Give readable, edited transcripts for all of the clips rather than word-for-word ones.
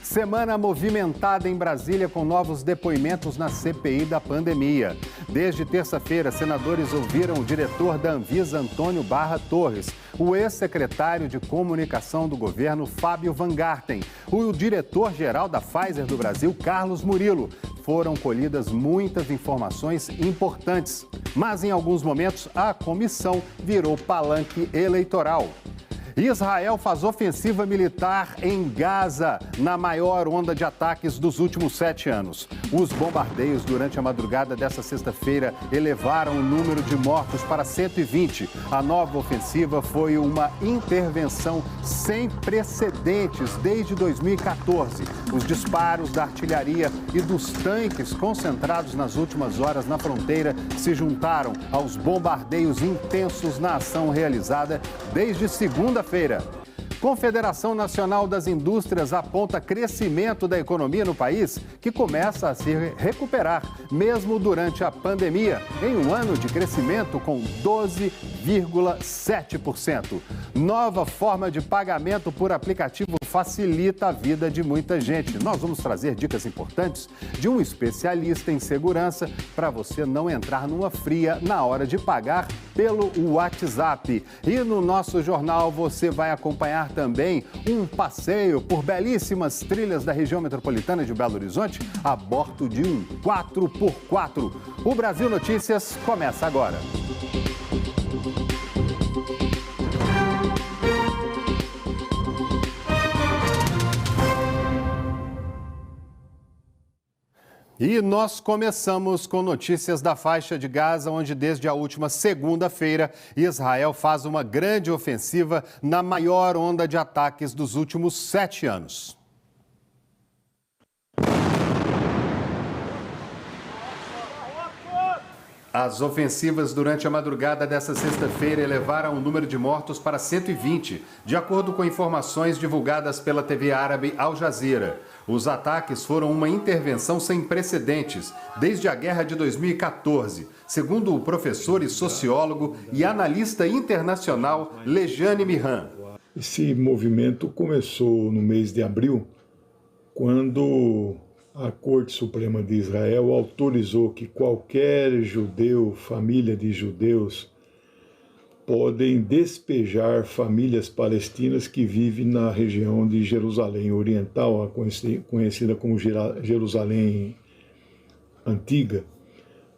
Semana movimentada em Brasília com novos depoimentos na CPI da pandemia. Desde terça-feira, senadores ouviram o diretor da Anvisa, Antônio Barra Torres, o ex-secretário de comunicação do governo, Fábio Van Garten, o diretor-geral da Pfizer do Brasil, Carlos Murilo. Foram colhidas muitas informações importantes, mas em alguns momentos a comissão virou palanque eleitoral. Israel faz ofensiva militar em Gaza, na maior onda de ataques dos últimos 7 anos. Os bombardeios durante a madrugada desta sexta-feira elevaram o número de mortos para 120. A nova ofensiva foi uma intervenção sem precedentes desde 2014. Os disparos da artilharia e dos tanques concentrados nas últimas horas na fronteira se juntaram aos bombardeios intensos na ação realizada desde segunda-feira. Confederação Nacional das Indústrias aponta crescimento da economia no país, que começa a se recuperar, mesmo durante a pandemia, em um ano de crescimento com 12,7%. Nova forma de pagamento por aplicativo facilita a vida de muita gente. Nós vamos trazer dicas importantes de um especialista em segurança para você não entrar numa fria na hora de pagar pelo WhatsApp. E no nosso jornal você vai acompanhar também um passeio por belíssimas trilhas da região metropolitana de Belo Horizonte a bordo de um 4x4. O Brasil Notícias começa agora. E nós começamos com notícias da faixa de Gaza, onde desde a última segunda-feira, Israel faz uma grande ofensiva na maior onda de ataques dos últimos 7 anos. As ofensivas durante a madrugada desta sexta-feira elevaram o número de mortos para 120, de acordo com informações divulgadas pela TV árabe Al Jazeera. Os ataques foram uma intervenção sem precedentes desde a guerra de 2014, segundo o professor e sociólogo e analista internacional Lejane Mihan. Esse movimento começou no mês de abril, quando a Corte Suprema de Israel autorizou que qualquer judeu, família de judeus, podem despejar famílias palestinas que vivem na região de Jerusalém Oriental, conhecida como Jerusalém Antiga,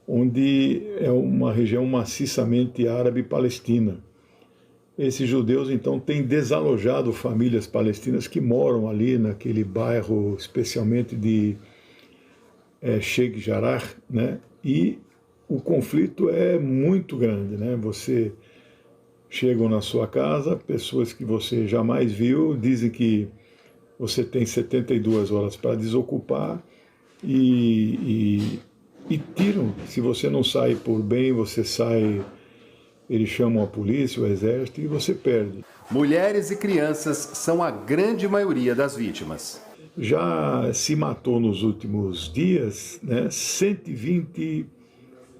onde é uma região maciçamente árabe-palestina. Esses judeus, então, têm desalojado famílias palestinas que moram ali naquele bairro, especialmente de Sheikh Jarrah, né? E o conflito é muito grande, né? Você chegam na sua casa, pessoas que você jamais viu, dizem que você tem 72 horas para desocupar e tiram. Se você não sai por bem, você sai, eles chamam a polícia, o exército, e você perde. Mulheres e crianças são a grande maioria das vítimas. Já se matou nos últimos dias, né, 120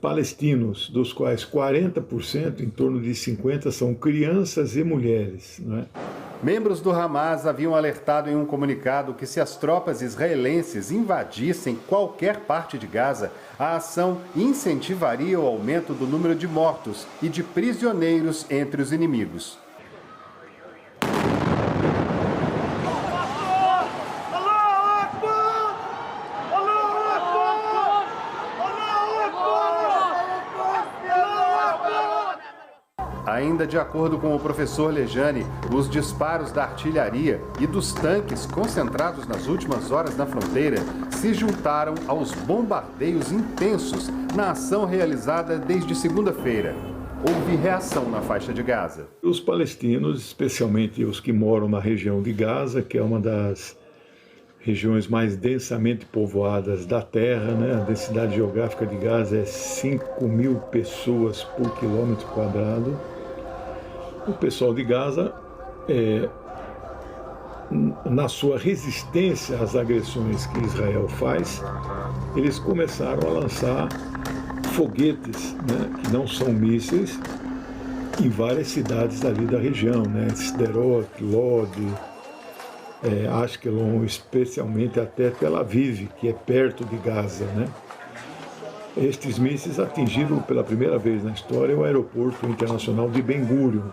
palestinos, dos quais 40%, em torno de 50%, são crianças e mulheres, né? Membros do Hamas haviam alertado em um comunicado que se as tropas israelenses invadissem qualquer parte de Gaza, a ação incentivaria o aumento do número de mortos e de prisioneiros entre os inimigos. Ainda de acordo com o professor Lejane, os disparos da artilharia e dos tanques concentrados nas últimas horas na fronteira se juntaram aos bombardeios intensos na ação realizada desde segunda-feira. Houve reação na faixa de Gaza. Os palestinos, especialmente os que moram na região de Gaza, que é uma das regiões mais densamente povoadas da Terra, né? A densidade geográfica de Gaza é 5.000 pessoas por quilômetro quadrado. O pessoal de Gaza, na sua resistência às agressões que Israel faz, eles começaram a lançar foguetes, né, que não são mísseis, em várias cidades ali da região, né, Sderot, Lod, Ashkelon, especialmente até Tel Aviv, que é perto de Gaza, né? Estes mísseis atingiram pela primeira vez na história o aeroporto internacional de Ben Gurion.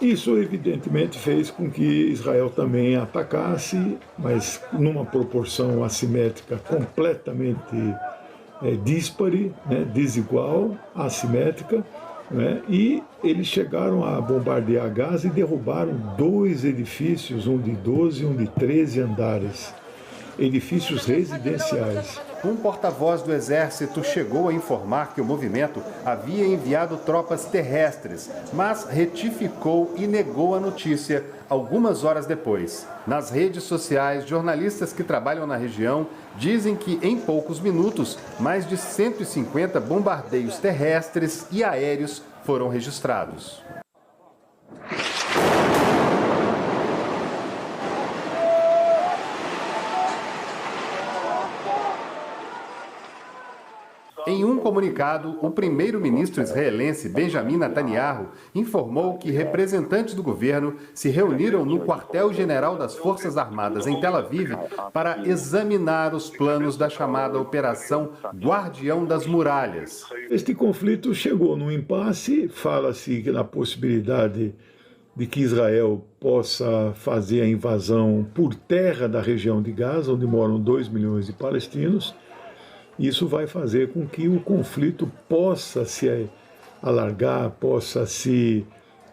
Isso, evidentemente, fez com que Israel também atacasse, mas numa proporção assimétrica completamente díspare, né, desigual, assimétrica, né, e eles chegaram a bombardear Gaza e derrubaram 2 edifícios, um de 12 e um de 13 andares, edifícios residenciais. Um porta-voz do Exército chegou a informar que o movimento havia enviado tropas terrestres, mas retificou e negou a notícia algumas horas depois. Nas redes sociais, jornalistas que trabalham na região dizem que, em poucos minutos, mais de 150 bombardeios terrestres e aéreos foram registrados. Em um comunicado, o primeiro-ministro israelense Benjamin Netanyahu informou que representantes do governo se reuniram no quartel-general das Forças Armadas em Tel Aviv para examinar os planos da chamada Operação Guardião das Muralhas. Este conflito chegou num impasse, fala-se na possibilidade de que Israel possa fazer a invasão por terra da região de Gaza, onde moram 2 milhões de palestinos. Isso vai fazer com que o conflito possa se alargar, possa se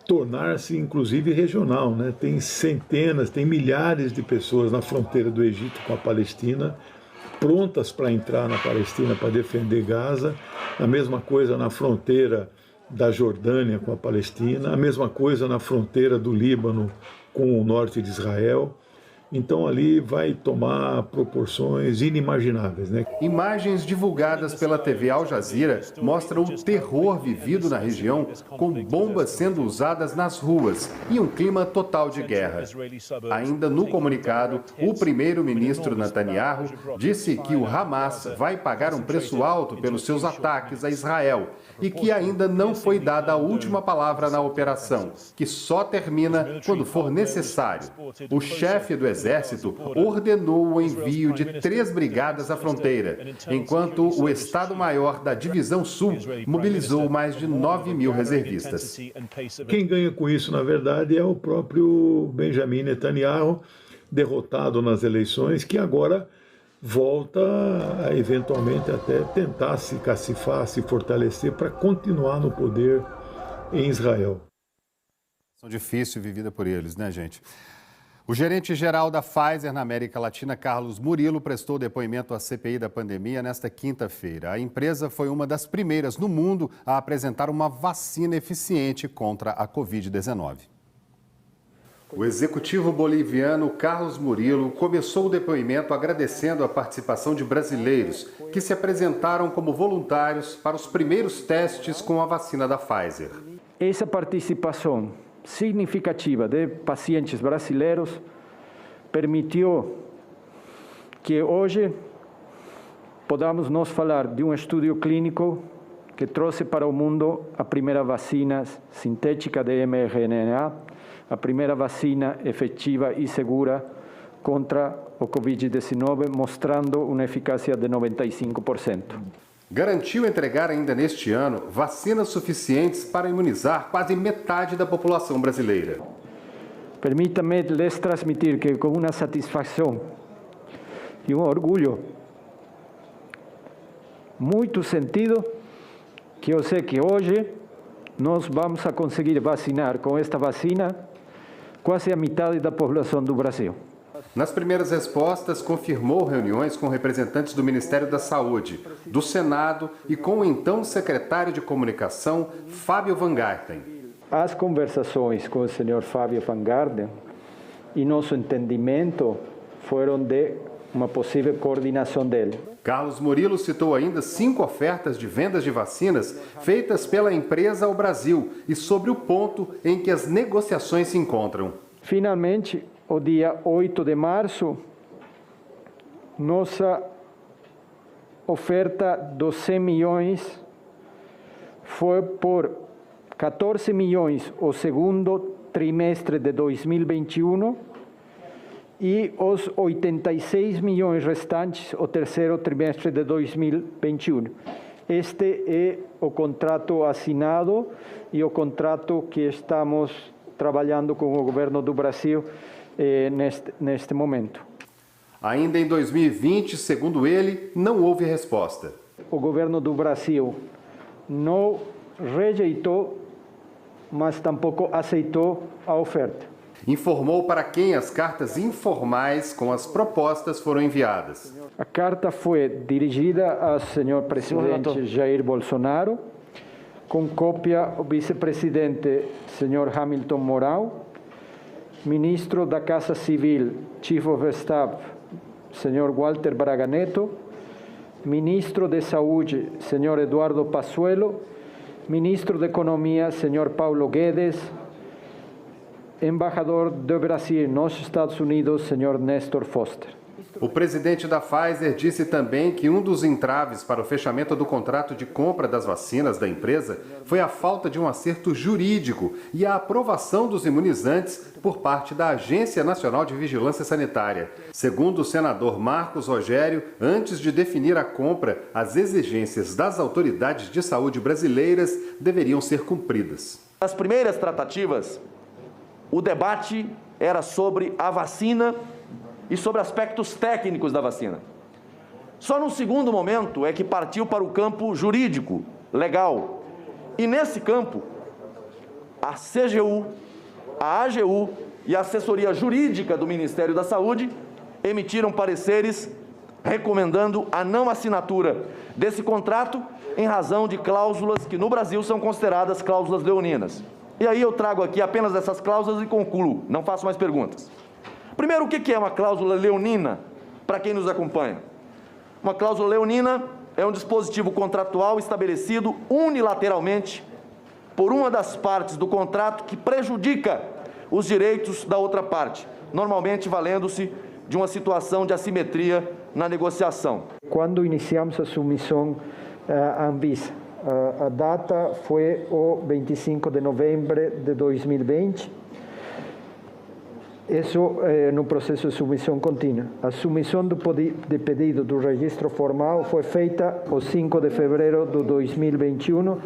tornar-se inclusive regional, né? Tem centenas, tem milhares de pessoas na fronteira do Egito com a Palestina, prontas para entrar na Palestina para defender Gaza, a mesma coisa na fronteira da Jordânia com a Palestina, a mesma coisa na fronteira do Líbano com o norte de Israel. Então ali vai tomar proporções inimagináveis, né? Imagens divulgadas pela TV Al Jazeera mostram o terror vivido na região, com bombas sendo usadas nas ruas e um clima total de guerra. Ainda no comunicado, o primeiro-ministro Netanyahu disse que o Hamas vai pagar um preço alto pelos seus ataques a Israel e que ainda não foi dada a última palavra na operação, que só termina quando for necessário. O chefe do Exército ordenou o envio de 3 brigadas à fronteira, enquanto o Estado-Maior da Divisão Sul mobilizou mais de 9 mil reservistas. Quem ganha com isso, na verdade, é o próprio Benjamin Netanyahu, derrotado nas eleições, que agora volta a, eventualmente, até tentar se cacifar, se fortalecer para continuar no poder em Israel. Situação difícil vivida por eles, né, gente? O gerente-geral da Pfizer na América Latina, Carlos Murilo, prestou depoimento à CPI da pandemia nesta quinta-feira. A empresa foi uma das primeiras no mundo a apresentar uma vacina eficiente contra a Covid-19. O executivo boliviano Carlos Murilo começou o depoimento agradecendo a participação de brasileiros que se apresentaram como voluntários para os primeiros testes com a vacina da Pfizer. Essa participação significativa de pacientes brasileiros permitiu que hoje podamos nós falar de um estudo clínico que trouxe para o mundo a primeira vacina sintética de mRNA, a primeira vacina efetiva e segura contra o Covid-19, mostrando uma eficácia de 95%. Garantiu entregar ainda neste ano vacinas suficientes para imunizar quase metade da população brasileira. Permita-me lhes transmitir que com uma satisfação e um orgulho muito sentido, que eu sei que hoje nós vamos a conseguir vacinar com esta vacina quase a metade da população do Brasil. Nas primeiras respostas, confirmou reuniões com representantes do Ministério da Saúde, do Senado e com o então secretário de Comunicação, Fábio Van Garten. As conversações com o senhor Fábio Van Garten e nosso entendimento foram de uma possível coordenação dele. Carlos Murilo citou ainda 5 ofertas de vendas de vacinas feitas pela empresa ao Brasil e sobre o ponto em que as negociações se encontram. Finalmente, o dia 8 de março, nossa oferta dos 100 milhões foi por 14 milhões o segundo trimestre de 2021 e os 86 milhões restantes o terceiro trimestre de 2021. Este é o contrato assinado e o contrato que estamos trabalhando com o governo do Brasil neste momento. Ainda em 2020, segundo ele, não houve resposta. O governo do Brasil não rejeitou, mas tampouco aceitou a oferta. Informou para quem as cartas informais com as propostas foram enviadas. A carta foi dirigida ao senhor presidente Jair Bolsonaro, com cópia ao vice-presidente senhor Hamilton Mourão, ministro da Casa Civil, Chief of Staff, senhor Walter Braga Neto, ministro de Saúde, senhor Eduardo Pazuello, ministro de Economia, senhor Paulo Guedes, embaixador do Brasil nos Estados Unidos, senhor Nestor Foster. O presidente da Pfizer disse também que um dos entraves para o fechamento do contrato de compra das vacinas da empresa foi a falta de um acerto jurídico e a aprovação dos imunizantes por parte da Agência Nacional de Vigilância Sanitária. Segundo o senador Marcos Rogério, antes de definir a compra, as exigências das autoridades de saúde brasileiras deveriam ser cumpridas. Nas primeiras tratativas, o debate era sobre a vacina e sobre aspectos técnicos da vacina. Só no segundo momento é que partiu para o campo jurídico, legal. E nesse campo, a CGU, a AGU e a assessoria jurídica do Ministério da Saúde emitiram pareceres recomendando a não assinatura desse contrato em razão de cláusulas que no Brasil são consideradas cláusulas leoninas. E aí eu trago aqui apenas essas cláusulas e concluo, não faço mais perguntas. Primeiro, o que é uma cláusula leonina, para quem nos acompanha? Uma cláusula leonina é um dispositivo contratual estabelecido unilateralmente por uma das partes do contrato que prejudica os direitos da outra parte, normalmente valendo-se de uma situação de assimetria na negociação. Quando iniciamos a submissão à Anvisa, a data foi o 25 de novembro de 2020. Isso no processo de submissão contínua. A submissão de pedido do registro formal foi feita o 5 de fevereiro de 2021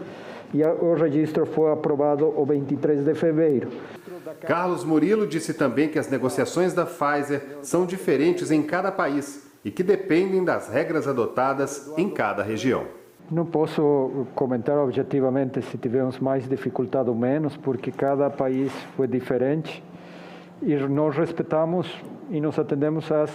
e o registro foi aprovado o 23 de fevereiro. Carlos Murilo disse também que as negociações da Pfizer são diferentes em cada país e que dependem das regras adotadas em cada região. Não posso comentar objetivamente se tivemos mais dificuldade ou menos, porque cada país foi diferente. E nós respeitamos e nos atendemos às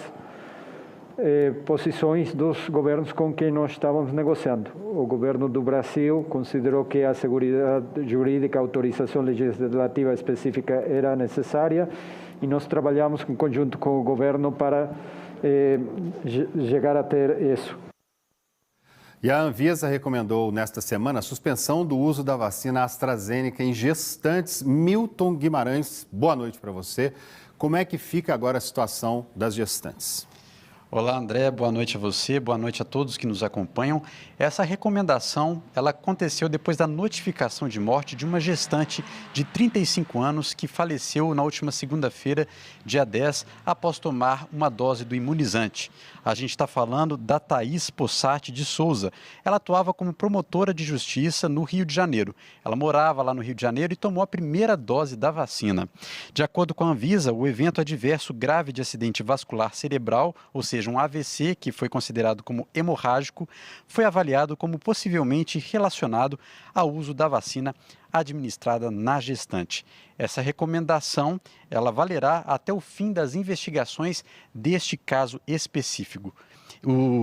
posições dos governos com quem nós estávamos negociando. O governo do Brasil considerou que a segurança jurídica, a autorização legislativa específica era necessária e nós trabalhamos em conjunto com o governo para chegar a ter isso. E a Anvisa recomendou nesta semana a suspensão do uso da vacina AstraZeneca em gestantes. Milton Guimarães, boa noite para você. Como é que fica agora a situação das gestantes? Olá, André, boa noite a você, boa noite a todos que nos acompanham. Essa recomendação, ela aconteceu depois da notificação de morte de uma gestante de 35 anos que faleceu na última segunda-feira, dia 10, após tomar uma dose do imunizante. A gente está falando da Thaís Possati de Souza. Ela atuava como promotora de justiça no Rio de Janeiro. Ela morava lá no Rio de Janeiro e tomou a primeira dose da vacina. De acordo com a Anvisa, o evento adverso grave de acidente vascular cerebral, ou seja, um AVC, que foi considerado como hemorrágico, foi avaliado como possivelmente relacionado ao uso da vacina administrada na gestante. Essa recomendação, ela valerá até o fim das investigações deste caso específico.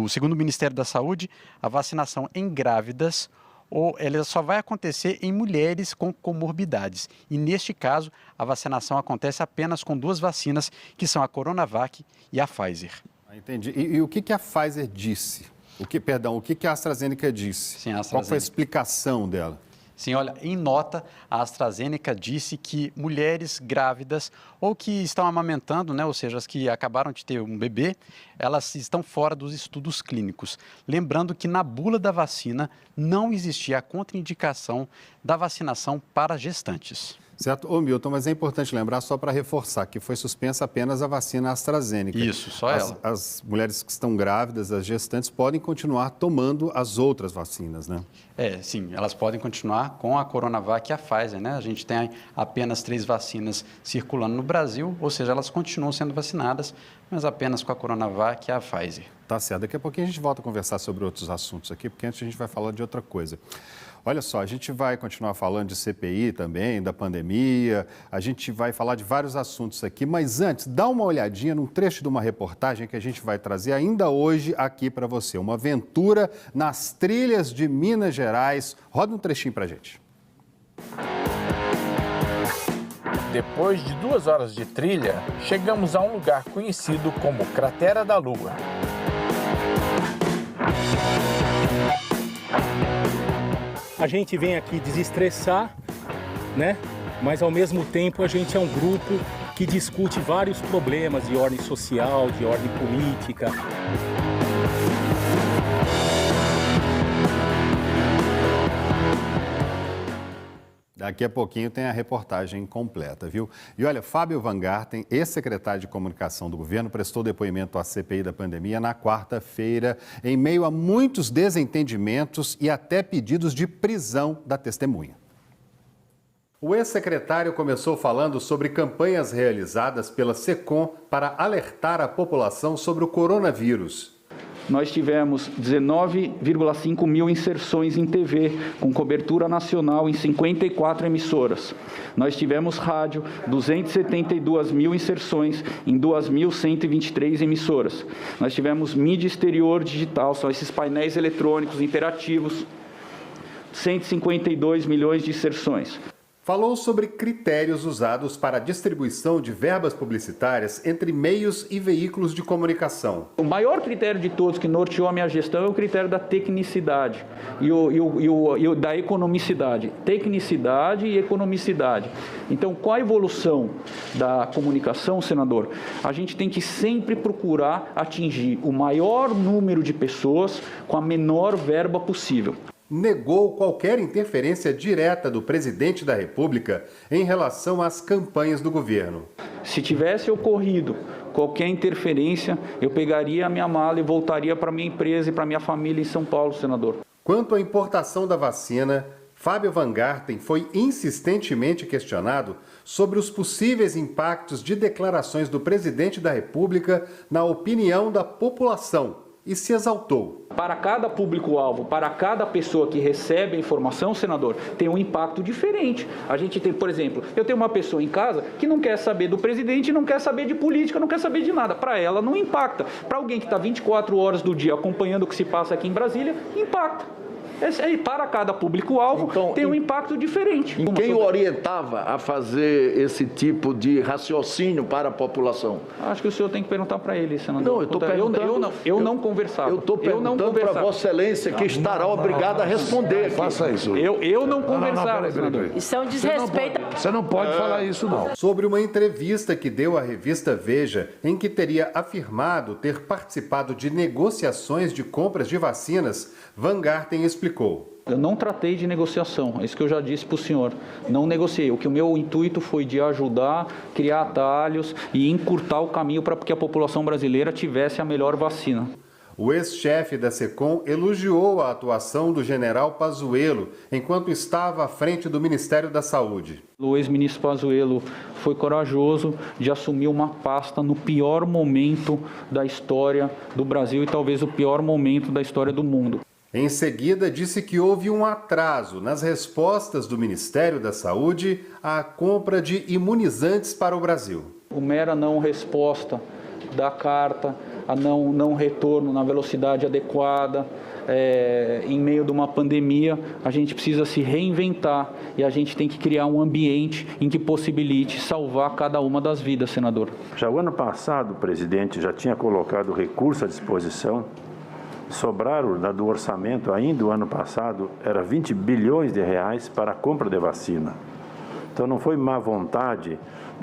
Segundo o Ministério da Saúde, a vacinação em grávidas ela só vai acontecer em mulheres com comorbidades. E neste caso, a vacinação acontece apenas com duas vacinas, que são a Coronavac e a Pfizer. Entendi. E o que a Pfizer disse? O que a AstraZeneca disse? Sim, a AstraZeneca. Qual foi a explicação dela? Sim, olha, em nota, a AstraZeneca disse que mulheres grávidas ou que estão amamentando, né, ou seja, as que acabaram de ter um bebê, elas estão fora dos estudos clínicos. Lembrando que na bula da vacina não existia a contraindicação da vacinação para gestantes. Certo? Ô Milton, mas é importante lembrar, só para reforçar, que foi suspensa apenas a vacina AstraZeneca. Isso, só ela. As mulheres que estão grávidas, as gestantes, podem continuar tomando as outras vacinas, né? Sim, elas podem continuar com a Coronavac e a Pfizer, né? A gente tem apenas 3 vacinas circulando no Brasil, ou seja, elas continuam sendo vacinadas, mas apenas com a Coronavac e a Pfizer. Tá certo. Daqui a pouquinho a gente volta a conversar sobre outros assuntos aqui, porque antes a gente vai falar de outra coisa. Olha só, a gente vai continuar falando de CPI também, da pandemia, a gente vai falar de vários assuntos aqui, mas antes, dá uma olhadinha num trecho de uma reportagem que a gente vai trazer ainda hoje aqui para você. Uma aventura nas trilhas de Minas Gerais. Roda um trechinho para a gente. Depois de 2 horas de trilha, chegamos a um lugar conhecido como Cratera da Lua. A gente vem aqui desestressar, né? Mas ao mesmo tempo a gente é um grupo que discute vários problemas de ordem social, de ordem política. Daqui a pouquinho tem a reportagem completa, viu? E olha, Fábio Van Garten, ex-secretário de Comunicação do governo, prestou depoimento à CPI da pandemia na quarta-feira, em meio a muitos desentendimentos e até pedidos de prisão da testemunha. O ex-secretário começou falando sobre campanhas realizadas pela SECOM para alertar a população sobre o coronavírus. Nós tivemos 19,5 mil inserções em TV, com cobertura nacional em 54 emissoras. Nós tivemos rádio, 272 mil inserções em 2.123 emissoras. Nós tivemos mídia exterior digital, são esses painéis eletrônicos interativos, 152 milhões de inserções. Falou sobre critérios usados para a distribuição de verbas publicitárias entre meios e veículos de comunicação. O maior critério de todos que norteou a minha gestão é o critério da tecnicidade e da economicidade. Tecnicidade e economicidade. Então, com a evolução da comunicação, senador, a gente tem que sempre procurar atingir o maior número de pessoas com a menor verba possível. Negou qualquer interferência direta do presidente da República em relação às campanhas do governo. Se tivesse ocorrido qualquer interferência, eu pegaria a minha mala e voltaria para a minha empresa e para a minha família em São Paulo, senador. Quanto à importação da vacina, Fábio Van Garten foi insistentemente questionado sobre os possíveis impactos de declarações do presidente da República na opinião da população e se exaltou. Para cada público-alvo, para cada pessoa que recebe a informação, senador, tem um impacto diferente. A gente tem, por exemplo, eu tenho uma pessoa em casa que não quer saber do presidente, não quer saber de política, não quer saber de nada. Para ela não impacta. Para alguém que está 24 horas do dia acompanhando o que se passa aqui em Brasília, impacta. Para cada público-alvo então, tem um impacto diferente. Quem o orientava a fazer esse tipo de raciocínio para a população? Acho que o senhor tem que perguntar para ele, senador. Não, eu estou perguntando... Eu não conversava. Eu estou perguntando para Vossa Excelência, que estará obrigado a responder. Faça isso. Eu não conversava, senador. Isso é um desrespeito. Você não pode falar isso, não. Sobre uma entrevista que deu à revista Veja, em que teria afirmado ter participado de negociações de compras de vacinas, Van Garten explicou. Eu não tratei de negociação, é isso que eu já disse para o senhor. Não negociei. O meu intuito foi de ajudar, criar atalhos e encurtar o caminho para que a população brasileira tivesse a melhor vacina. O ex-chefe da SECOM elogiou a atuação do general Pazuello enquanto estava à frente do Ministério da Saúde. O ex-ministro Pazuello foi corajoso de assumir uma pasta no pior momento da história do Brasil e talvez o pior momento da história do mundo. Em seguida, disse que houve um atraso nas respostas do Ministério da Saúde à compra de imunizantes para o Brasil. O mera não resposta da carta, a não retorno na velocidade adequada, em meio de uma pandemia, a gente precisa se reinventar e a gente tem que criar um ambiente em que possibilite salvar cada uma das vidas, senador. Já o ano passado, o presidente já tinha colocado recurso à disposição. Sobraram do orçamento, ainda o ano passado, era 20 bilhões de reais para a compra de vacina. Então não foi má vontade,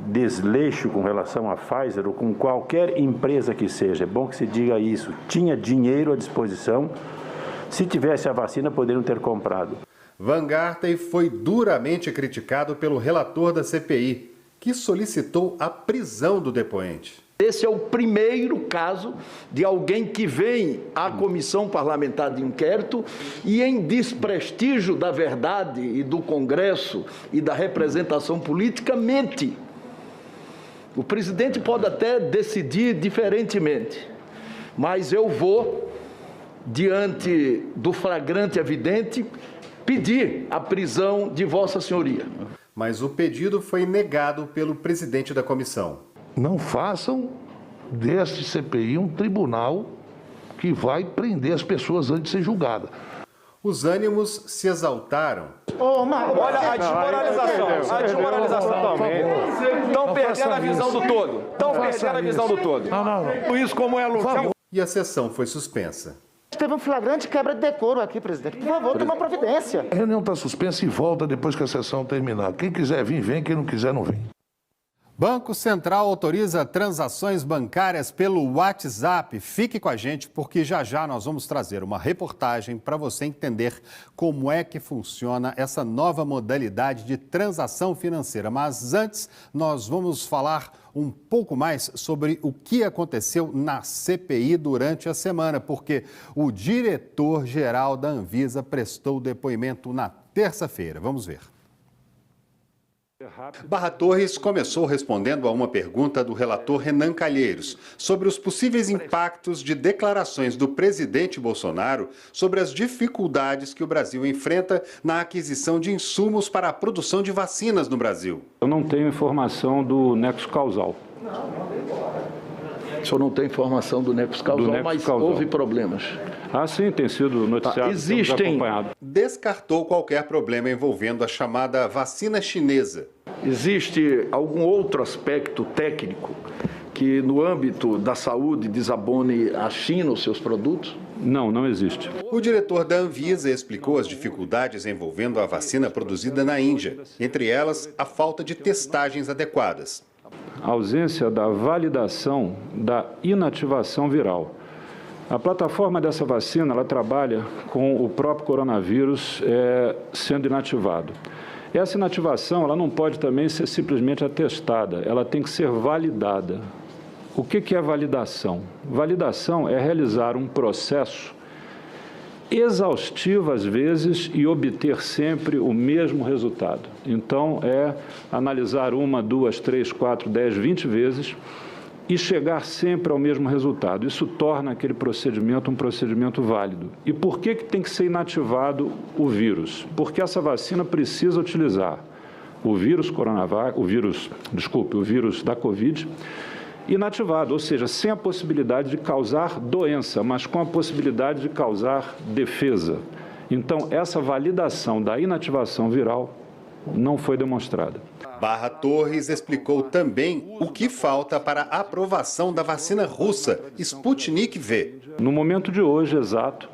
desleixo com relação à Pfizer ou com qualquer empresa que seja. É bom que se diga isso. Tinha dinheiro à disposição. Se tivesse a vacina, poderiam ter comprado. Van Garten foi duramente criticado pelo relator da CPI, que solicitou a prisão do depoente. Esse é o primeiro caso de alguém que vem à comissão parlamentar de inquérito e, em desprestígio da verdade e do Congresso e da representação política, mente. O presidente pode até decidir diferentemente, mas eu vou, diante do flagrante evidente, pedir a prisão de Vossa Senhoria. Mas o pedido foi negado pelo presidente da comissão. Não façam deste CPI um tribunal que vai prender as pessoas antes de ser julgada. Os ânimos se exaltaram. Olha a desmoralização. Estão perdendo a visão do todo. Não. Isso como é lugar. E a sessão foi suspensa. Teve um flagrante quebra de decoro aqui, presidente. Por favor, toma providência. A reunião está suspensa e volta depois que a sessão terminar. Quem quiser vir, vem. Quem não quiser, não vem. Banco Central autoriza transações bancárias pelo WhatsApp. Fique com a gente porque já nós vamos trazer uma reportagem para você entender como é que funciona essa nova modalidade de transação financeira. Mas antes, nós vamos falar um pouco mais sobre o que aconteceu na CPI durante a semana, porque o diretor-geral da Anvisa prestou depoimento na terça-feira. Vamos ver. Barra Torres começou respondendo a uma pergunta do relator Renan Calheiros sobre os possíveis impactos de declarações do presidente Bolsonaro sobre as dificuldades que o Brasil enfrenta na aquisição de insumos para a produção de vacinas no Brasil. Eu não tenho informação do nexo causal. O senhor não tem informação do nexo causal, mas houve problemas. Ah, sim, tem sido noticiado, acompanhado. Descartou qualquer problema envolvendo a chamada vacina chinesa. Existe algum outro aspecto técnico que, no âmbito da saúde, desabone a China os seus produtos? Não existe. O diretor da Anvisa explicou as dificuldades envolvendo a vacina produzida na Índia, entre elas a falta de testagens adequadas. A ausência da validação da inativação viral. A plataforma dessa vacina, ela trabalha com o próprio coronavírus sendo inativado. Essa inativação, ela não pode também ser simplesmente atestada, ela tem que ser validada. O que é validação? Validação é realizar um processo exaustivo às vezes e obter sempre o mesmo resultado. Então, é analisar 1, 2, 3, 4, 10, 20 vezes e chegar sempre ao mesmo resultado. Isso torna aquele procedimento um procedimento válido. E por que tem que ser inativado o vírus? Porque essa vacina precisa utilizar o vírus da Covid inativado, ou seja, sem a possibilidade de causar doença, mas com a possibilidade de causar defesa. Então, essa validação da inativação viral não foi demonstrada. Barra Torres explicou também o que falta para a aprovação da vacina russa, Sputnik V. No momento de hoje, exato,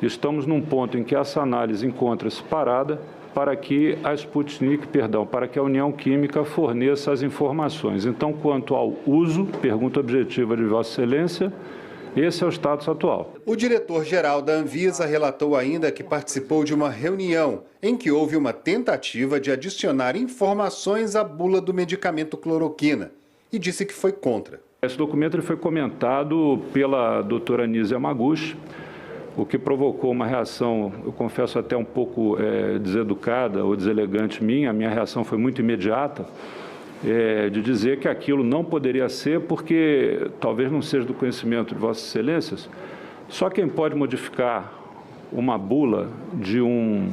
estamos num ponto em que essa análise encontra-se parada para que a União Química forneça as informações. Então, quanto ao uso, pergunta objetiva de Vossa Excelência, esse é o status atual. O diretor-geral da Anvisa relatou ainda que participou de uma reunião em que houve uma tentativa de adicionar informações à bula do medicamento cloroquina e disse que foi contra. Esse documento ele foi comentado pela doutora Anísia Yamaguchi, o que provocou uma reação, eu confesso até um pouco deseducada ou deselegante minha. A minha reação foi muito imediata, de dizer que aquilo não poderia ser porque talvez não seja do conhecimento de Vossas Excelências. Só quem pode modificar uma bula de um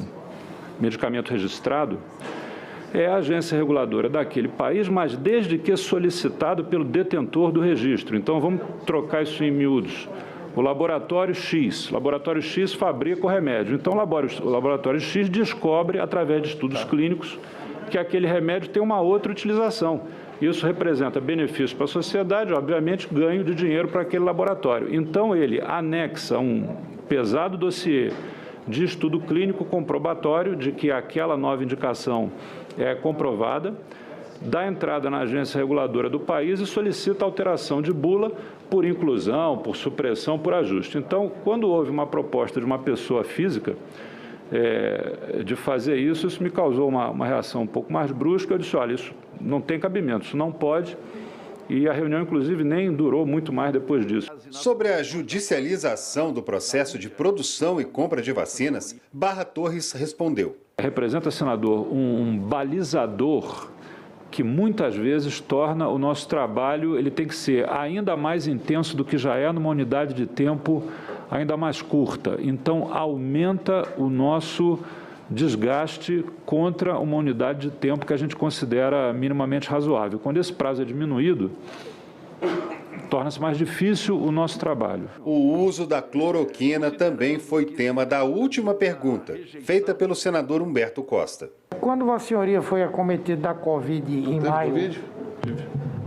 medicamento registrado é a agência reguladora daquele país, mas desde que solicitado pelo detentor do registro. Então, vamos trocar isso em miúdos. O laboratório X fabrica o remédio. Então, o laboratório X descobre, através de estudos clínicos, que aquele remédio tem uma outra utilização. Isso representa benefício para a sociedade, obviamente, ganho de dinheiro para aquele laboratório. Então, ele anexa um pesado dossiê de estudo clínico comprobatório de que aquela nova indicação é comprovada, dá entrada na agência reguladora do país e solicita alteração de bula por inclusão, por supressão, por ajuste. Então, quando houve uma proposta de uma pessoa física, de fazer isso. Isso me causou uma reação um pouco mais brusca. Eu disse, olha, isso não tem cabimento, isso não pode. E a reunião, inclusive, nem durou muito mais depois disso. Sobre a judicialização do processo de produção e compra de vacinas, Barra Torres respondeu. Representa, senador, um balizador que muitas vezes torna o nosso trabalho, ele tem que ser ainda mais intenso do que já é numa unidade de tempo ainda mais curta. Então, aumenta o nosso desgaste contra uma unidade de tempo que a gente considera minimamente razoável. Quando esse prazo é diminuído, torna-se mais difícil o nosso trabalho. O uso da cloroquina também foi tema da última pergunta, feita pelo senador Humberto Costa. Quando Vossa Senhoria foi acometido da Covid em maio,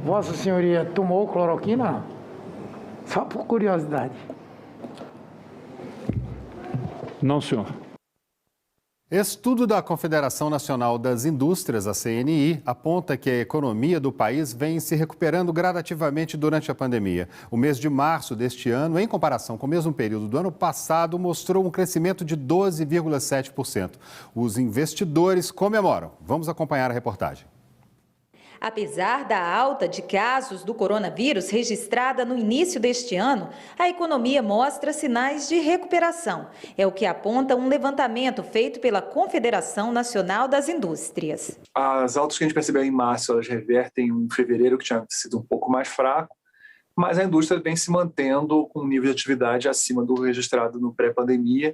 Vossa Senhoria tomou cloroquina? Só por curiosidade. Não, senhor. Estudo da Confederação Nacional das Indústrias, a CNI, aponta que a economia do país vem se recuperando gradativamente durante a pandemia. O mês de março deste ano, em comparação com o mesmo período do ano passado, mostrou um crescimento de 12,7%. Os investidores comemoram. Vamos acompanhar a reportagem. Apesar da alta de casos do coronavírus registrada no início deste ano, a economia mostra sinais de recuperação. É o que aponta um levantamento feito pela Confederação Nacional das Indústrias. As altas que a gente percebeu em março, elas revertem um fevereiro que tinha sido um pouco mais fraco, mas a indústria vem se mantendo com um nível de atividade acima do registrado no pré-pandemia,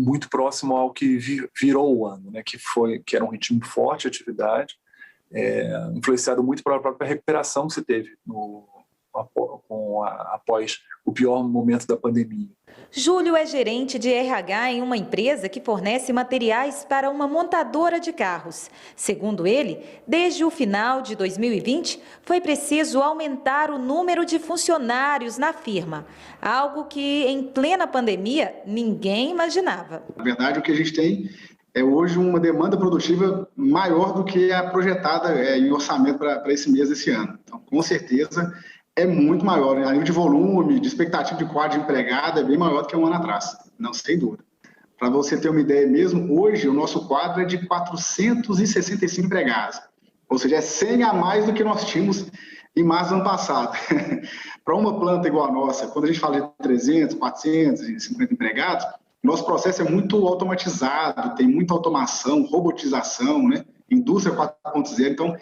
muito próximo ao que virou o ano, né, que era um ritmo forte de atividade, influenciado muito pela própria recuperação que se teve após o pior momento da pandemia. Júlio é gerente de RH em uma empresa que fornece materiais para uma montadora de carros. Segundo ele, desde o final de 2020, foi preciso aumentar o número de funcionários na firma, algo que, em plena pandemia, ninguém imaginava. Na verdade, o que a gente tem é hoje uma demanda produtiva maior do que a projetada em orçamento para esse mês, esse ano. Então, com certeza, é muito maior, né? A nível de volume, de expectativa de quadro de empregado, é bem maior do que um ano atrás, não, sem dúvida. Para você ter uma ideia mesmo, hoje o nosso quadro é de 465 empregados, ou seja, é 100 a mais do que nós tínhamos em março do ano passado. Para uma planta igual a nossa, quando a gente fala de 300, 450 empregados, nosso processo é muito automatizado, tem muita automação, robotização, né? Indústria 4.0, então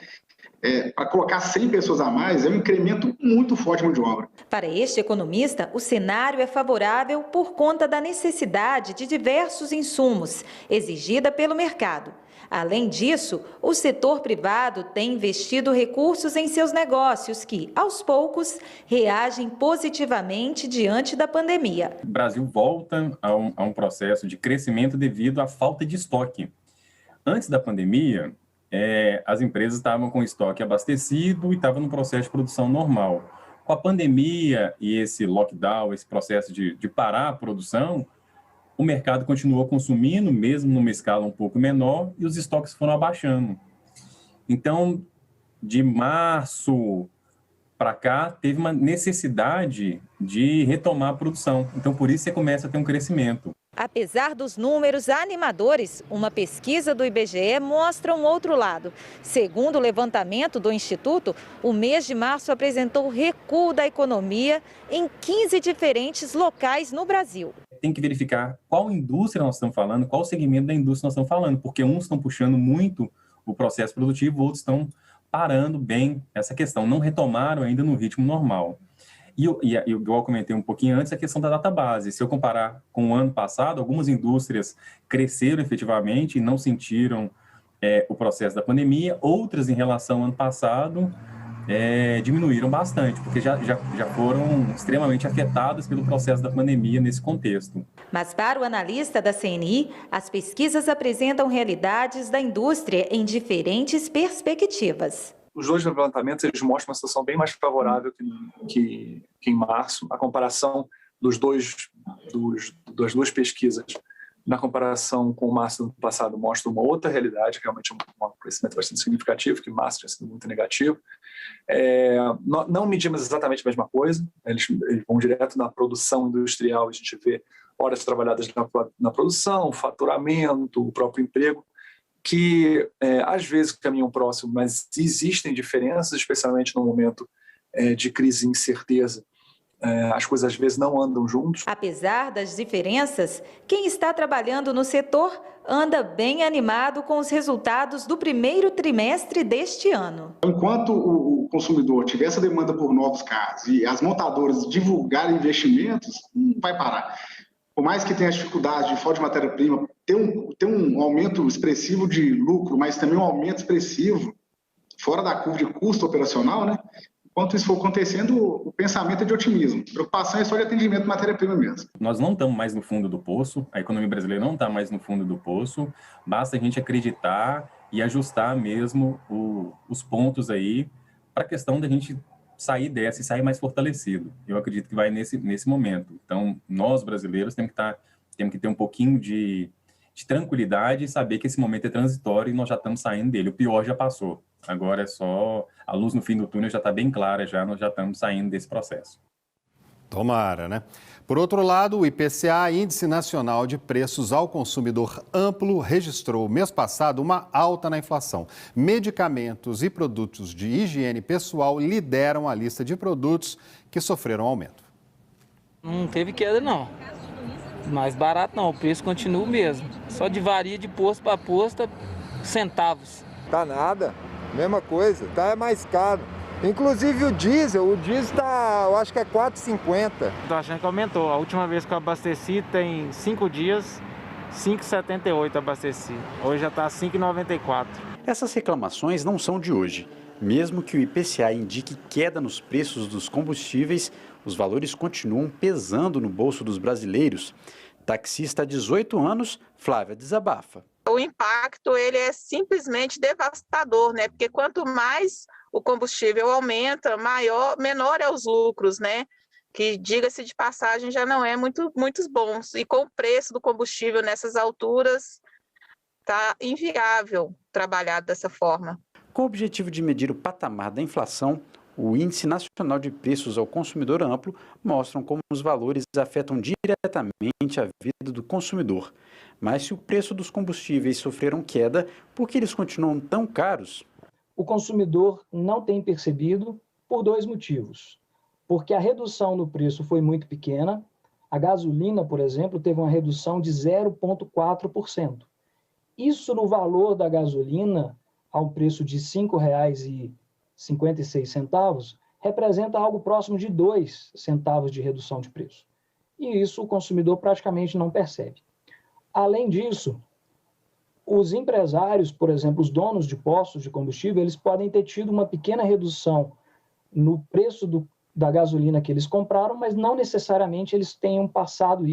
para colocar 100 pessoas a mais é um incremento muito forte de mão de obra. Para este economista, o cenário é favorável por conta da necessidade de diversos insumos exigida pelo mercado. Além disso, o setor privado tem investido recursos em seus negócios que, aos poucos, reagem positivamente diante da pandemia. O Brasil volta a um processo de crescimento devido à falta de estoque. Antes da pandemia, as empresas estavam com estoque abastecido e estavam no processo de produção normal. Com a pandemia e esse lockdown, esse processo de parar a produção, o mercado continuou consumindo, mesmo numa escala um pouco menor, e os estoques foram abaixando. Então, de março para cá, teve uma necessidade de retomar a produção. Então, por isso você começa a ter um crescimento. Apesar dos números animadores, uma pesquisa do IBGE mostra um outro lado. Segundo o levantamento do Instituto, o mês de março apresentou recuo da economia em 15 diferentes locais no Brasil. Tem que verificar qual indústria nós estamos falando, qual segmento da indústria nós estamos falando, porque uns estão puxando muito o processo produtivo, outros estão parando bem essa questão, não retomaram ainda no ritmo normal. E igual eu comentei um pouquinho antes, a questão da database. Se eu comparar com o ano passado, algumas indústrias cresceram efetivamente e não sentiram o processo da pandemia. Outras, em relação ao ano passado, diminuíram bastante, porque já foram extremamente afetadas pelo processo da pandemia nesse contexto. Mas para o analista da CNI, as pesquisas apresentam realidades da indústria em diferentes perspectivas. Os dois levantamentos eles mostram uma situação bem mais favorável que em março. A comparação das duas pesquisas, na comparação com o março do ano passado, mostra uma outra realidade, realmente um crescimento bastante significativo, que março tinha sido muito negativo. Não medimos exatamente a mesma coisa, eles vão direto na produção industrial, a gente vê horas trabalhadas na produção, faturamento, o próprio emprego, que às vezes caminham próximo, mas existem diferenças, especialmente no momento de crise e incerteza. As coisas às vezes não andam juntos. Apesar das diferenças, quem está trabalhando no setor anda bem animado com os resultados do primeiro trimestre deste ano. Enquanto o consumidor tiver essa demanda por novos carros e as montadoras divulgarem investimentos, não vai parar. Por mais que tenha dificuldade de falta de matéria-prima, ter um aumento expressivo de lucro, mas também um aumento expressivo fora da curva de custo operacional, né? Enquanto isso for acontecendo, o pensamento é de otimismo. A preocupação é só de atendimento de matéria-prima mesmo. Nós não estamos mais no fundo do poço, a economia brasileira não está mais no fundo do poço, basta a gente acreditar e ajustar mesmo os pontos aí para a questão da gente sair dessa e sair mais fortalecido. Eu acredito que vai nesse momento. Então, nós brasileiros temos que ter um pouquinho de tranquilidade e saber que esse momento é transitório e nós já estamos saindo dele. O pior já passou. Agora é só a luz no fim do túnel já está bem clara, nós já estamos saindo desse processo. Tomara, né? Por outro lado, o IPCA, Índice Nacional de Preços ao Consumidor Amplo, registrou mês passado uma alta na inflação. Medicamentos e produtos de higiene pessoal lideram a lista de produtos que sofreram aumento. Não teve queda, não. Mais barato não, o preço continua o mesmo. Só de varia de posto para posto, centavos. Tá nada, mesma coisa, tá mais caro. Inclusive o diesel tá, eu acho que é 4,50. Tô achando que aumentou. A última vez que eu abasteci tem 5 dias, 5,78 abasteci. Hoje já tá 5,94. Essas reclamações não são de hoje. Mesmo que o IPCA indique queda nos preços dos combustíveis, os valores continuam pesando no bolso dos brasileiros. Taxista há 18 anos, Flávia desabafa. O impacto ele é simplesmente devastador, né? Porque quanto mais o combustível aumenta, menor é os lucros, né? Que, diga-se de passagem, já não é muito bons. E com o preço do combustível nessas alturas, tá inviável trabalhar dessa forma. Com o objetivo de medir o patamar da inflação, o Índice Nacional de Preços ao Consumidor Amplo mostra como os valores afetam diretamente a vida do consumidor. Mas se o preço dos combustíveis sofreram queda, por que eles continuam tão caros? O consumidor não tem percebido por 2 motivos. Porque a redução no preço foi muito pequena. A gasolina, por exemplo, teve uma redução de 0,4%. Isso no valor da gasolina, ao preço de R$ 5,56, representa algo próximo de 2 centavos de redução de preço. E isso o consumidor praticamente não percebe. Além disso, os empresários, por exemplo, os donos de postos de combustível, eles podem ter tido uma pequena redução no preço da gasolina que eles compraram, mas não necessariamente eles tenham passado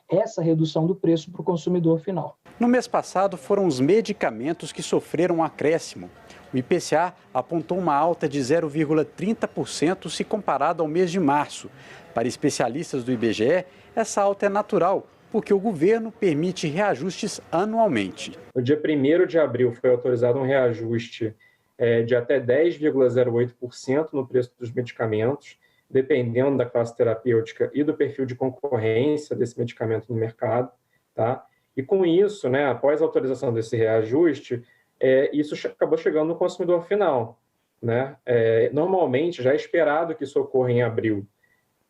essa redução do preço para o consumidor final. No mês passado, foram os medicamentos que sofreram um acréscimo. O IPCA apontou uma alta de 0,30% se comparado ao mês de março. Para especialistas do IBGE, essa alta é natural, porque o governo permite reajustes anualmente. No dia 1º de abril foi autorizado um reajuste de até 10,08% no preço dos medicamentos, dependendo da classe terapêutica e do perfil de concorrência desse medicamento no mercado. Tá? E com isso, né, após a autorização desse reajuste, isso acabou chegando no consumidor final. Né? Normalmente, já é esperado que isso ocorra em abril.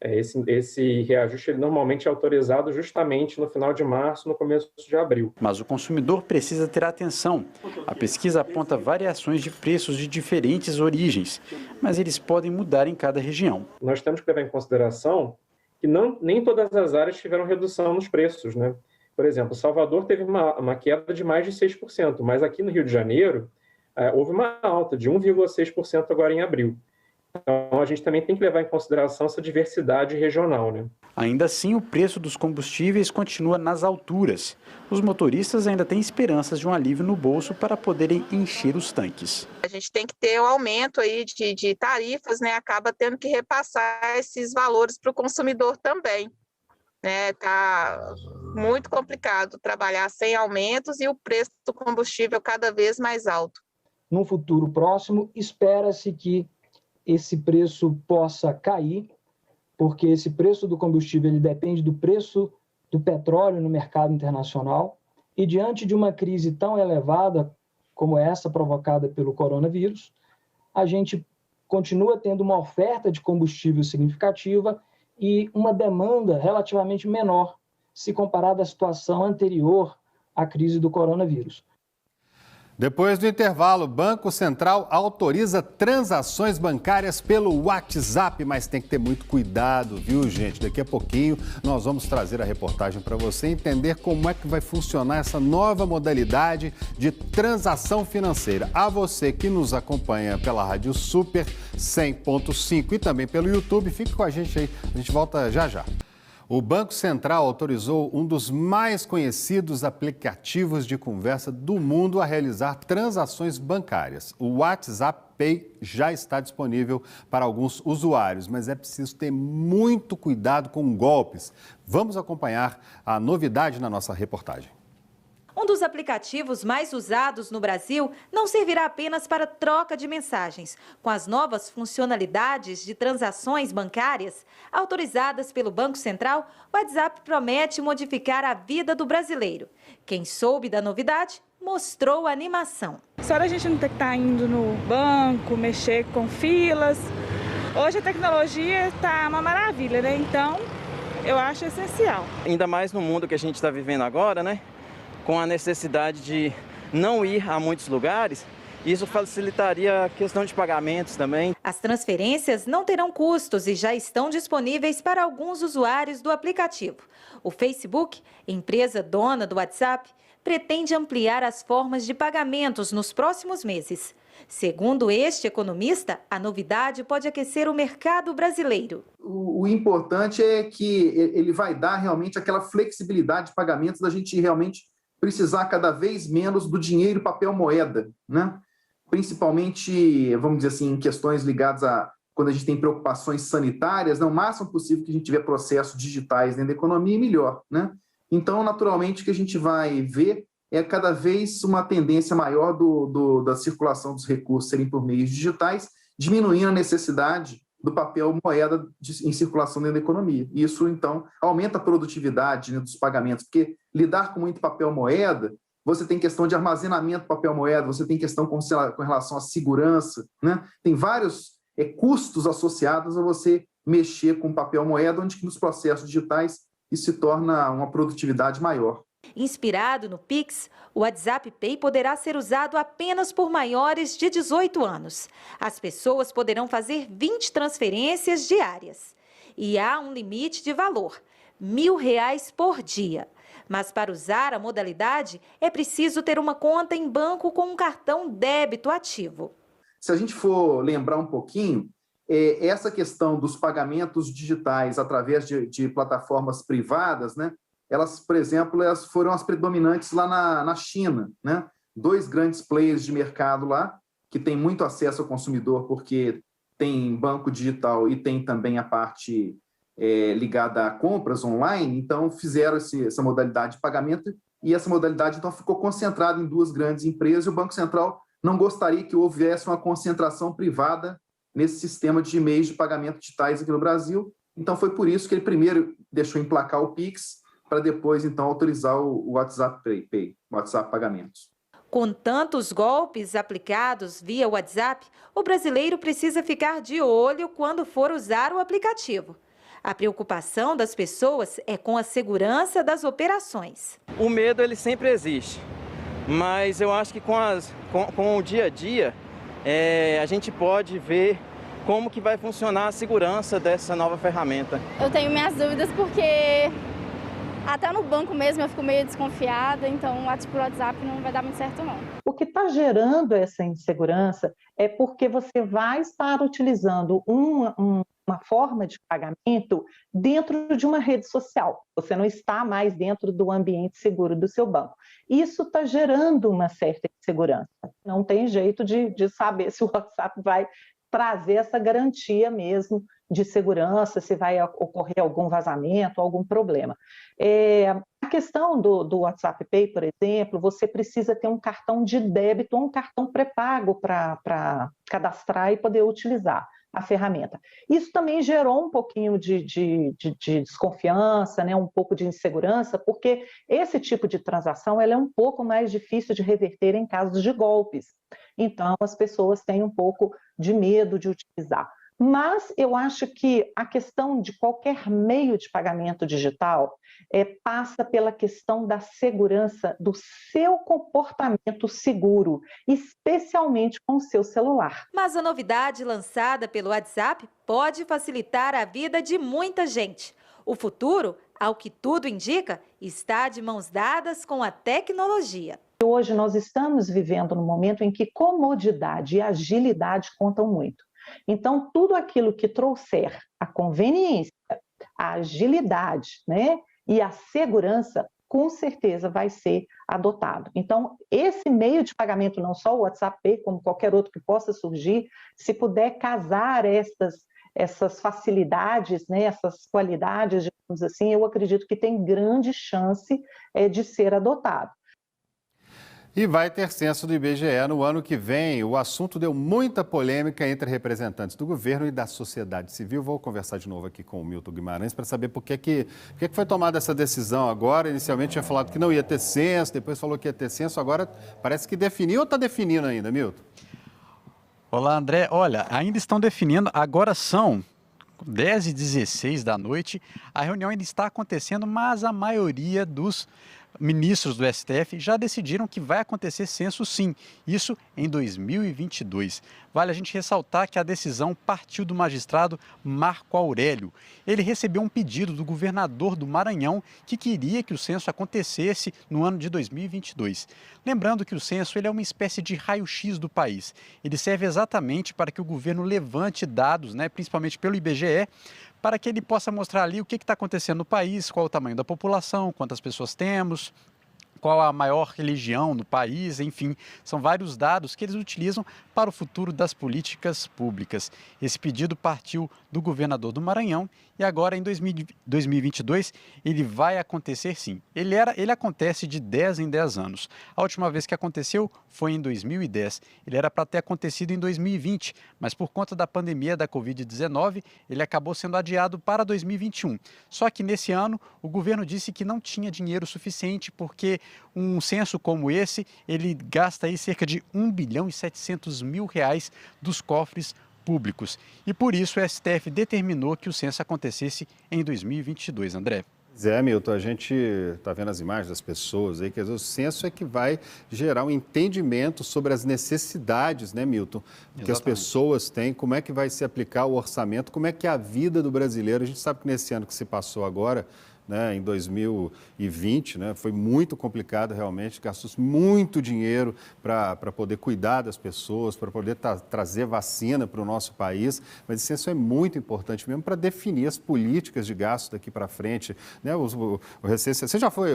Esse reajuste ele normalmente é autorizado justamente no final de março, no começo de abril. Mas o consumidor precisa ter atenção. A pesquisa aponta variações de preços de diferentes origens, mas eles podem mudar em cada região. Nós temos que levar em consideração que nem todas as áreas tiveram redução nos preços. Né? Por exemplo, Salvador teve uma queda de mais de 6%, mas aqui no Rio de Janeiro houve uma alta de 1,6% agora em abril. Então, a gente também tem que levar em consideração essa diversidade regional, né? Ainda assim, o preço dos combustíveis continua nas alturas. Os motoristas ainda têm esperanças de um alívio no bolso para poderem encher os tanques. A gente tem que ter um aumento aí de tarifas, né? Acaba tendo que repassar esses valores para o consumidor também. Tá muito complicado trabalhar sem aumentos e o preço do combustível cada vez mais alto. No futuro próximo, espera-se que esse preço possa cair, porque esse preço do combustível ele depende do preço do petróleo no mercado internacional e, diante de uma crise tão elevada como essa provocada pelo coronavírus, a gente continua tendo uma oferta de combustível significativa e uma demanda relativamente menor se comparada à situação anterior à crise do coronavírus. Depois do intervalo, o Banco Central autoriza transações bancárias pelo WhatsApp, mas tem que ter muito cuidado, viu, gente? Daqui a pouquinho nós vamos trazer a reportagem para você entender como é que vai funcionar essa nova modalidade de transação financeira. A você que nos acompanha pela Rádio Super 100.5 e também pelo YouTube, fique com a gente aí, a gente volta já já. O Banco Central autorizou um dos mais conhecidos aplicativos de conversa do mundo a realizar transações bancárias. O WhatsApp Pay já está disponível para alguns usuários, mas é preciso ter muito cuidado com golpes. Vamos acompanhar a novidade na nossa reportagem. Um dos aplicativos mais usados no Brasil não servirá apenas para troca de mensagens. Com as novas funcionalidades de transações bancárias autorizadas pelo Banco Central, o WhatsApp promete modificar a vida do brasileiro. Quem soube da novidade mostrou animação. Só a gente não ter que estar indo no banco, mexer com filas. Hoje a tecnologia está uma maravilha, né? Então, eu acho essencial. Ainda mais no mundo que a gente está vivendo agora, né? Com a necessidade de não ir a muitos lugares, isso facilitaria a questão de pagamentos também. As transferências não terão custos e já estão disponíveis para alguns usuários do aplicativo. O Facebook, empresa dona do WhatsApp, pretende ampliar as formas de pagamentos nos próximos meses. Segundo este economista, a novidade pode aquecer o mercado brasileiro. O importante é que ele vai dar realmente aquela flexibilidade de pagamentos da gente realmente precisar cada vez menos do dinheiro papel moeda, né? Principalmente, vamos dizer assim, em questões ligadas a quando a gente tem preocupações sanitárias, né? O máximo possível que a gente tiver processos digitais dentro da economia, melhor, né? Então, naturalmente, o que a gente vai ver é cada vez uma tendência maior da circulação dos recursos serem por meios digitais, diminuindo a necessidade do papel moeda em circulação dentro da economia. Isso, então, aumenta a produtividade, né, dos pagamentos, porque lidar com muito papel moeda, você tem questão de armazenamento do papel moeda, você tem questão com relação à segurança, né? Tem vários custos associados a você mexer com papel moeda, onde nos processos digitais isso se torna uma produtividade maior. Inspirado no Pix, o WhatsApp Pay poderá ser usado apenas por maiores de 18 anos. As pessoas poderão fazer 20 transferências diárias. E há um limite de valor, R$1.000 por dia. Mas para usar a modalidade, é preciso ter uma conta em banco com um cartão débito ativo. Se a gente for lembrar um pouquinho, essa questão dos pagamentos digitais através de plataformas privadas, né? Elas, por exemplo, elas foram as predominantes lá na China, né? 2 grandes players de mercado lá, que têm muito acesso ao consumidor, porque tem banco digital e tem também a parte ligada a compras online, então fizeram essa modalidade de pagamento e essa modalidade então ficou concentrada em 2 grandes empresas e o Banco Central não gostaria que houvesse uma concentração privada nesse sistema de meios de pagamento digitais aqui no Brasil. Então foi por isso que ele primeiro deixou emplacar o Pix, para depois, então, autorizar o WhatsApp Pay, o WhatsApp Pagamentos. Com tantos golpes aplicados via WhatsApp, o brasileiro precisa ficar de olho quando for usar o aplicativo. A preocupação das pessoas é com a segurança das operações. O medo, ele sempre existe, mas eu acho que com o dia a dia, a gente pode ver como que vai funcionar a segurança dessa nova ferramenta. Eu tenho minhas dúvidas porque até no banco mesmo eu fico meio desconfiada, então o WhatsApp não vai dar muito certo não. O que está gerando essa insegurança é porque você vai estar utilizando uma forma de pagamento dentro de uma rede social. Você não está mais dentro do ambiente seguro do seu banco. Isso está gerando uma certa insegurança. Não tem jeito de saber se o WhatsApp vai trazer essa garantia mesmo de segurança, se vai ocorrer algum vazamento, algum problema. A questão do WhatsApp Pay, por exemplo, você precisa ter um cartão de débito ou um cartão pré-pago para cadastrar e poder utilizar. a ferramenta. Isso também gerou um pouquinho de desconfiança, né, um pouco de insegurança, porque esse tipo de transação ela é um pouco mais difícil de reverter em casos de golpes. Então, as pessoas têm um pouco de medo de utilizar. Mas eu acho que a questão de qualquer meio de pagamento digital passa pela questão da segurança do seu comportamento seguro, especialmente com o seu celular. Mas a novidade lançada pelo WhatsApp pode facilitar a vida de muita gente. O futuro, ao que tudo indica, está de mãos dadas com a tecnologia. Hoje nós estamos vivendo num momento em que comodidade e agilidade contam muito. Então, tudo aquilo que trouxer a conveniência, a agilidade, né, e a segurança, com certeza vai ser adotado. Então, esse meio de pagamento, não só o WhatsApp Pay, como qualquer outro que possa surgir, se puder casar essas facilidades, né, essas qualidades, digamos assim, eu acredito que tem grande chance de ser adotado. E vai ter censo do IBGE no ano que vem. O assunto deu muita polêmica entre representantes do governo e da sociedade civil. Vou conversar de novo aqui com o Milton Guimarães para saber por que foi tomada essa decisão agora. Inicialmente tinha falado que não ia ter censo, depois falou que ia ter censo. Agora parece que definiu ou está definindo ainda, Milton? Olá, André. Olha, ainda estão definindo. Agora são 10h16 da noite. A reunião ainda está acontecendo, mas a maioria dos ministros do STF já decidiram que vai acontecer censo sim, isso em 2022. Vale a gente ressaltar que a decisão partiu do magistrado Marco Aurélio. Ele recebeu um pedido do governador do Maranhão que queria que o censo acontecesse no ano de 2022. Lembrando que o censo ele é uma espécie de raio-x do país. Ele serve exatamente para que o governo levante dados, principalmente pelo IBGE, para que ele possa mostrar ali o que está acontecendo no país, qual o tamanho da população, quantas pessoas temos, qual a maior religião no país, enfim, são vários dados que eles utilizam para o futuro das políticas públicas. Esse pedido partiu do governador do Maranhão e agora em 2022 ele vai acontecer sim. Ele acontece de 10 em 10 anos. A última vez que aconteceu foi em 2010. Ele era para ter acontecido em 2020, mas por conta da pandemia da Covid-19, ele acabou sendo adiado para 2021. Só que nesse ano o governo disse que não tinha dinheiro suficiente porque um censo como esse, ele gasta aí cerca de R$1,7 bilhão dos cofres públicos. E por isso o STF determinou que o censo acontecesse em 2022, André. Milton, a gente está vendo as imagens das pessoas aí, quer dizer, o censo é que vai gerar um entendimento sobre as necessidades, né, Milton? Que as pessoas têm, como é que vai se aplicar o orçamento, como é que é a vida do brasileiro. A gente sabe que nesse ano que se passou agora, em 2020, foi muito complicado realmente, gastou-se muito dinheiro para poder cuidar das pessoas, para poder trazer vacina para o nosso país, mas isso é muito importante mesmo para definir as políticas de gasto daqui para frente. O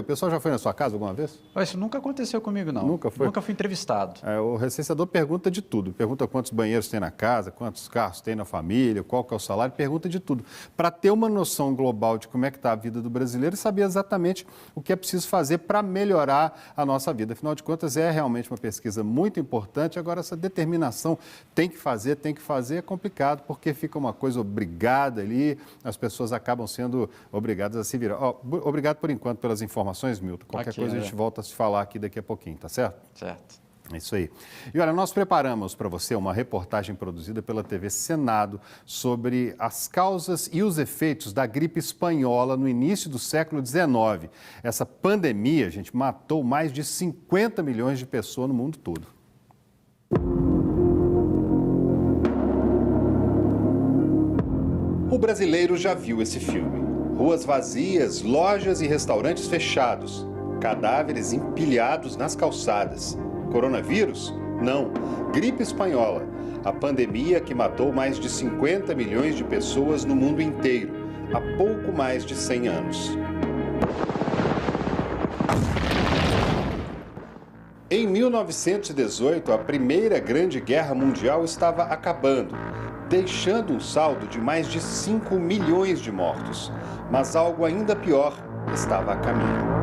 pessoal já foi na sua casa alguma vez? Isso nunca aconteceu comigo, não. Nunca foi? Nunca fui entrevistado. O recenseador pergunta de tudo, pergunta quantos banheiros tem na casa, quantos carros tem na família, qual que é o salário, pergunta de tudo, para ter uma noção global de como é que está a vida do brasileiro e saber exatamente o que é preciso fazer para melhorar a nossa vida. Afinal de contas, é realmente uma pesquisa muito importante. Agora, essa determinação tem que fazer, é complicado, porque fica uma coisa obrigada ali, as pessoas acabam sendo obrigadas a se virar. Obrigado por enquanto pelas informações, Milton. Qualquer coisa a gente volta a se falar aqui daqui a pouquinho, tá certo? Certo. É isso aí. E olha, nós preparamos para você uma reportagem produzida pela TV Senado sobre as causas e os efeitos da gripe espanhola no início do século XIX. Essa pandemia, gente, matou mais de 50 milhões de pessoas no mundo todo. O brasileiro já viu esse filme. Ruas vazias, lojas e restaurantes fechados, cadáveres empilhados nas calçadas. Coronavírus? Não. Gripe espanhola. A pandemia que matou mais de 50 milhões de pessoas no mundo inteiro, há pouco mais de 100 anos. Em 1918, a Primeira Grande Guerra Mundial estava acabando, deixando um saldo de mais de 5 milhões de mortos. Mas algo ainda pior estava a caminho.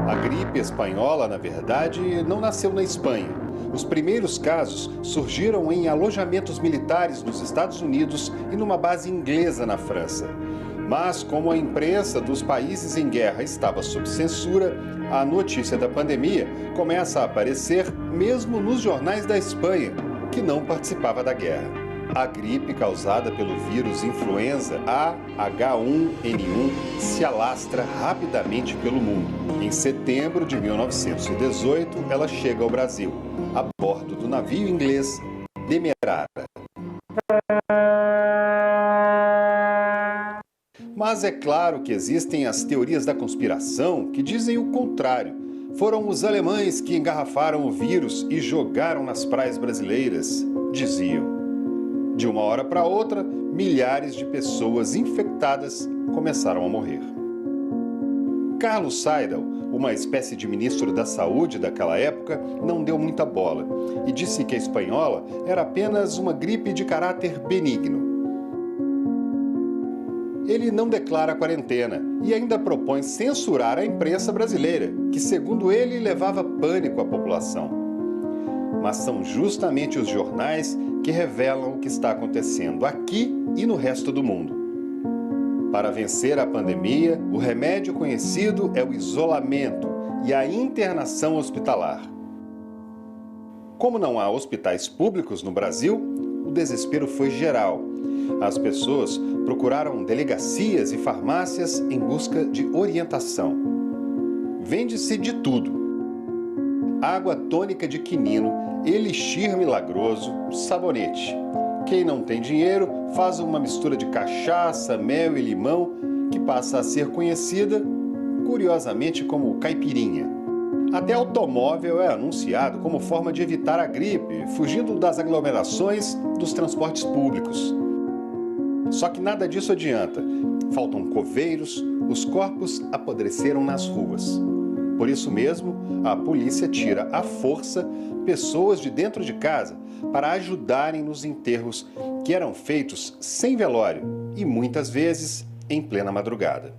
A gripe espanhola, na verdade, não nasceu na Espanha. Os primeiros casos surgiram em alojamentos militares nos Estados Unidos e numa base inglesa na França. Mas, como a imprensa dos países em guerra estava sob censura, a notícia da pandemia começa a aparecer mesmo nos jornais da Espanha, que não participava da guerra. A gripe causada pelo vírus influenza H1N1 se alastra rapidamente pelo mundo. Em setembro de 1918, ela chega ao Brasil, a bordo do navio inglês Demerara. Mas é claro que existem as teorias da conspiração que dizem o contrário. Foram os alemães que engarrafaram o vírus e jogaram nas praias brasileiras, diziam. De uma hora para outra, milhares de pessoas infectadas começaram a morrer. Carlos Seidel, uma espécie de ministro da Saúde daquela época, não deu muita bola e disse que a espanhola era apenas uma gripe de caráter benigno. Ele não declara quarentena e ainda propõe censurar a imprensa brasileira, que, segundo ele, levava pânico à população. Mas são justamente os jornais que revelam o que está acontecendo aqui e no resto do mundo. Para vencer a pandemia, o remédio conhecido é o isolamento e a internação hospitalar. Como não há hospitais públicos no Brasil, o desespero foi geral. As pessoas procuraram delegacias e farmácias em busca de orientação. Vende-se de tudo: água tônica de quinino, elixir milagroso, sabonete. Quem não tem dinheiro faz uma mistura de cachaça, mel e limão que passa a ser conhecida, curiosamente, como caipirinha. Até automóvel é anunciado como forma de evitar a gripe, fugindo das aglomerações dos transportes públicos. Só que nada disso adianta. Faltam coveiros, os corpos apodreceram nas ruas. Por isso mesmo, a polícia tira à força pessoas de dentro de casa para ajudarem nos enterros que eram feitos sem velório e muitas vezes em plena madrugada.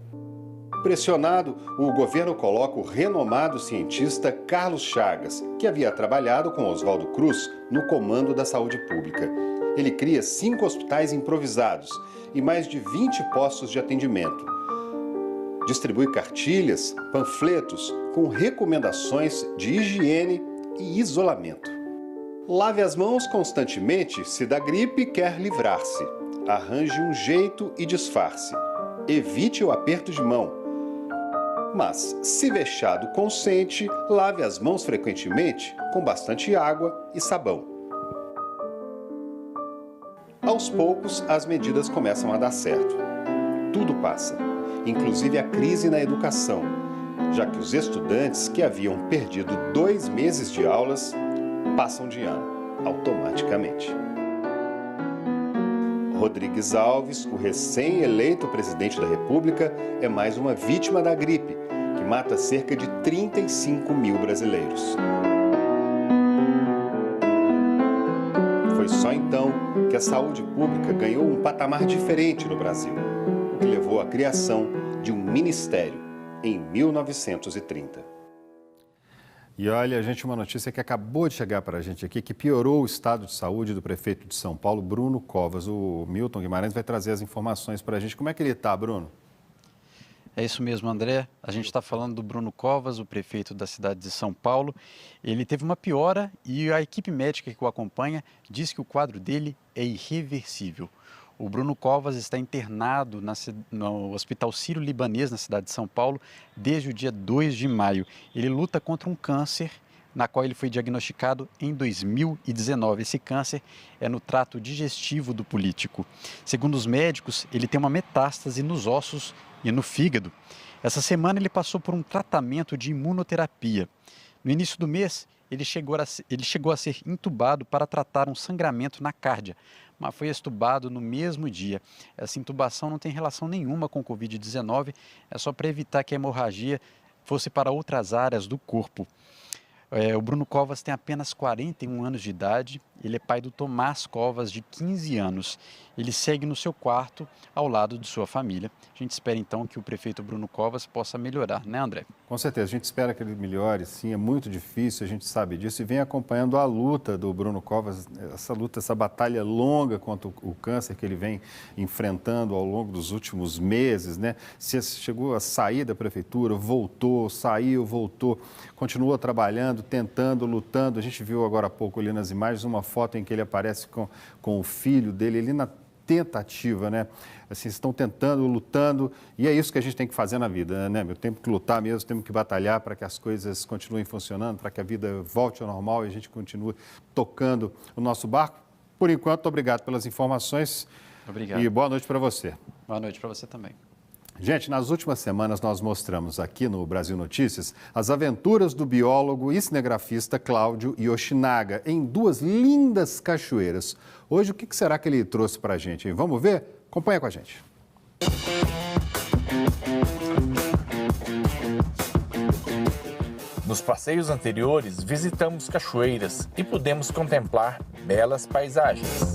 Pressionado, o governo coloca o renomado cientista Carlos Chagas, que havia trabalhado com Oswaldo Cruz no comando da saúde pública. Ele cria 5 hospitais improvisados e mais de 20 postos de atendimento. Distribui cartilhas, panfletos com recomendações de higiene e isolamento. Lave as mãos constantemente se da gripe quer livrar-se. Arranje um jeito e disfarce. Evite o aperto de mão. Mas, se vexado consente, lave as mãos frequentemente com bastante água e sabão. Aos poucos, as medidas começam a dar certo. Tudo passa, inclusive a crise na educação, já que os estudantes que haviam perdido 2 meses de aulas passam de ano, automaticamente. Rodrigues Alves, o recém-eleito presidente da República, é mais uma vítima da gripe, que mata cerca de 35 mil brasileiros. Foi só então que a saúde pública ganhou um patamar diferente no Brasil, o que levou à criação de um ministério em 1930. E olha, gente, uma notícia que acabou de chegar para a gente aqui, que piorou o estado de saúde do prefeito de São Paulo, Bruno Covas. O Milton Guimarães vai trazer as informações para a gente. Como é que ele está, Bruno? É isso mesmo, André. A gente está falando do Bruno Covas, o prefeito da cidade de São Paulo. Ele teve uma piora e a equipe médica que o acompanha diz que o quadro dele é irreversível. O Bruno Covas está internado no Hospital Sírio-Libanês, na cidade de São Paulo, desde o dia 2 de maio. Ele luta contra um câncer, na qual ele foi diagnosticado em 2019. Esse câncer é no trato digestivo do político. Segundo os médicos, ele tem uma metástase nos ossos e no fígado. Essa semana ele passou por um tratamento de imunoterapia. No início do mês, ele chegou a ser entubado para tratar um sangramento na cárdia, mas foi extubado no mesmo dia. Essa intubação não tem relação nenhuma com o Covid-19, é só para evitar que a hemorragia fosse para outras áreas do corpo. O Bruno Covas tem apenas 41 anos de idade, Ele é pai do Tomás Covas, de 15 anos. Ele segue no seu quarto, ao lado de sua família. A gente espera, então, que o prefeito Bruno Covas possa melhorar, né, André? Com certeza, a gente espera que ele melhore, sim, é muito difícil, a gente sabe disso, e vem acompanhando a luta do Bruno Covas, essa luta, essa batalha longa contra o câncer que ele vem enfrentando ao longo dos últimos meses, né? Chegou a sair da prefeitura, voltou, saiu, voltou, continuou trabalhando, tentando, lutando. A gente viu agora há pouco ali nas imagens uma foto em que ele aparece com o filho dele ali na tentativa, né? Assim, estão tentando, lutando, e é isso que a gente tem que fazer na vida, né? Temos que lutar mesmo, temos que batalhar para que as coisas continuem funcionando, para que a vida volte ao normal e a gente continue tocando o nosso barco. Por enquanto, obrigado pelas informações. Obrigado. E boa noite para você. Boa noite para você também. Gente, nas últimas semanas nós mostramos aqui no Brasil Notícias as aventuras do biólogo e cinegrafista Cláudio Yoshinaga em 2 lindas cachoeiras. Hoje, o que será que ele trouxe para a gente, hein? Vamos ver? Acompanha com a gente. Nos passeios anteriores, visitamos cachoeiras e pudemos contemplar belas paisagens.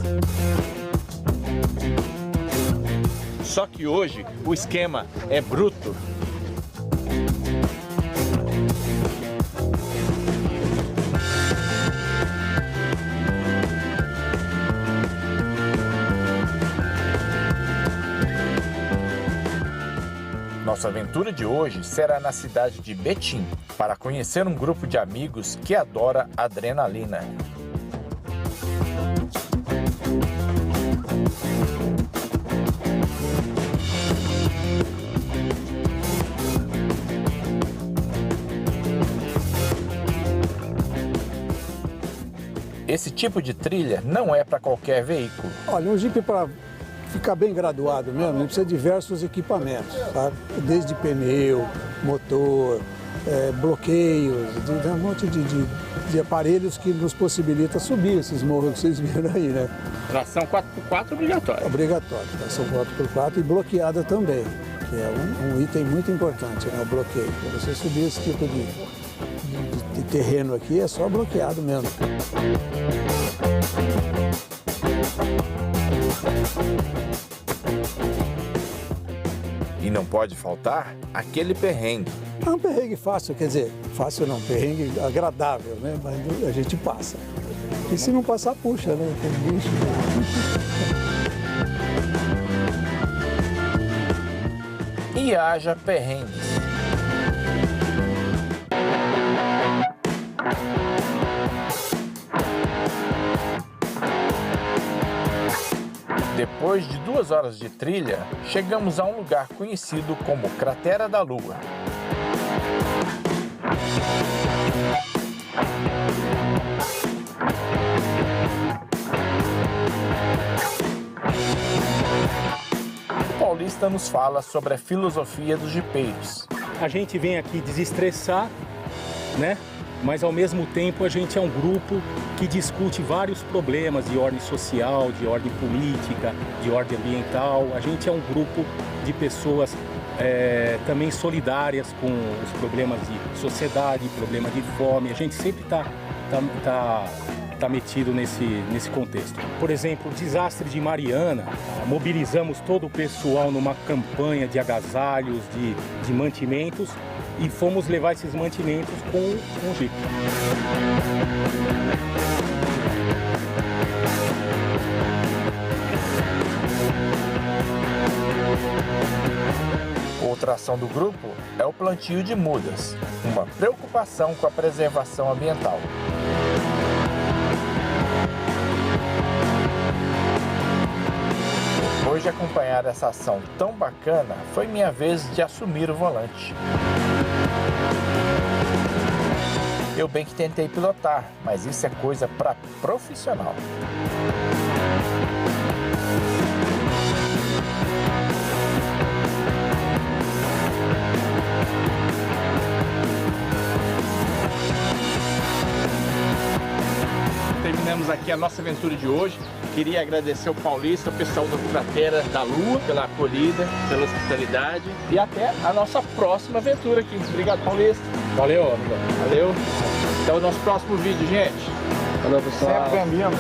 Só que hoje o esquema é bruto. Nossa aventura de hoje será na cidade de Betim, para conhecer um grupo de amigos que adora adrenalina. Esse tipo de trilha não é para qualquer veículo. Olha, um Jeep para ficar bem graduado mesmo, ele precisa de diversos equipamentos, sabe? Desde pneu, motor, bloqueios, um monte de aparelhos que nos possibilita subir esses morros que vocês viram aí, né? Tração 4x4 obrigatória. Obrigatória, tração 4x4 e bloqueada também, que é um item muito importante, né? O bloqueio. Para você subir esse tipo de terreno aqui é só bloqueado mesmo. E não pode faltar aquele perrengue. É um perrengue fácil, quer dizer, fácil não, perrengue agradável, né? Mas a gente passa. E se não passar, puxa, né? Tem bicho. E haja perrengues. Depois de 2 horas de trilha, chegamos a um lugar conhecido como Cratera da Lua. O paulista nos fala sobre a filosofia dos jipeiros. A gente vem aqui desestressar, né? Mas ao mesmo tempo a gente é um grupo que discute vários problemas de ordem social, de ordem política, de ordem ambiental. A gente é um grupo de pessoas também solidárias com os problemas de sociedade, problema de fome. A gente sempre está metido nesse contexto. Por exemplo, o desastre de Mariana, mobilizamos todo o pessoal numa campanha de agasalhos, de mantimentos, e fomos levar esses mantimentos com o Jeep. Outra ação do grupo é o plantio de mudas, uma preocupação com a preservação ambiental. Depois de acompanhar essa ação tão bacana, foi minha vez de assumir o volante. Eu bem que tentei pilotar, mas isso é coisa para profissional. Terminamos aqui a nossa aventura de hoje. Queria agradecer ao Paulista, o pessoal do Cratera da Lua, pela acolhida, pela hospitalidade. E até a nossa próxima aventura aqui. Obrigado, Paulista. Valeu, amigo. Valeu. Até o nosso próximo vídeo, gente. Valeu, pessoal. Sempre bem-vindo.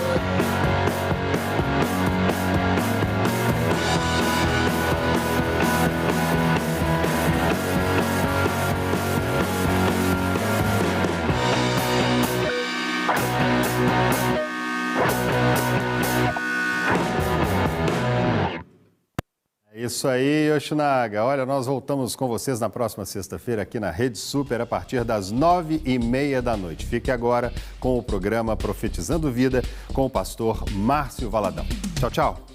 Isso aí, Yoshinaga. Olha, nós voltamos com vocês na próxima sexta-feira aqui na Rede Super a partir das 9h30 da noite. Fique agora com o programa Profetizando Vida com o pastor Márcio Valadão. Tchau, tchau.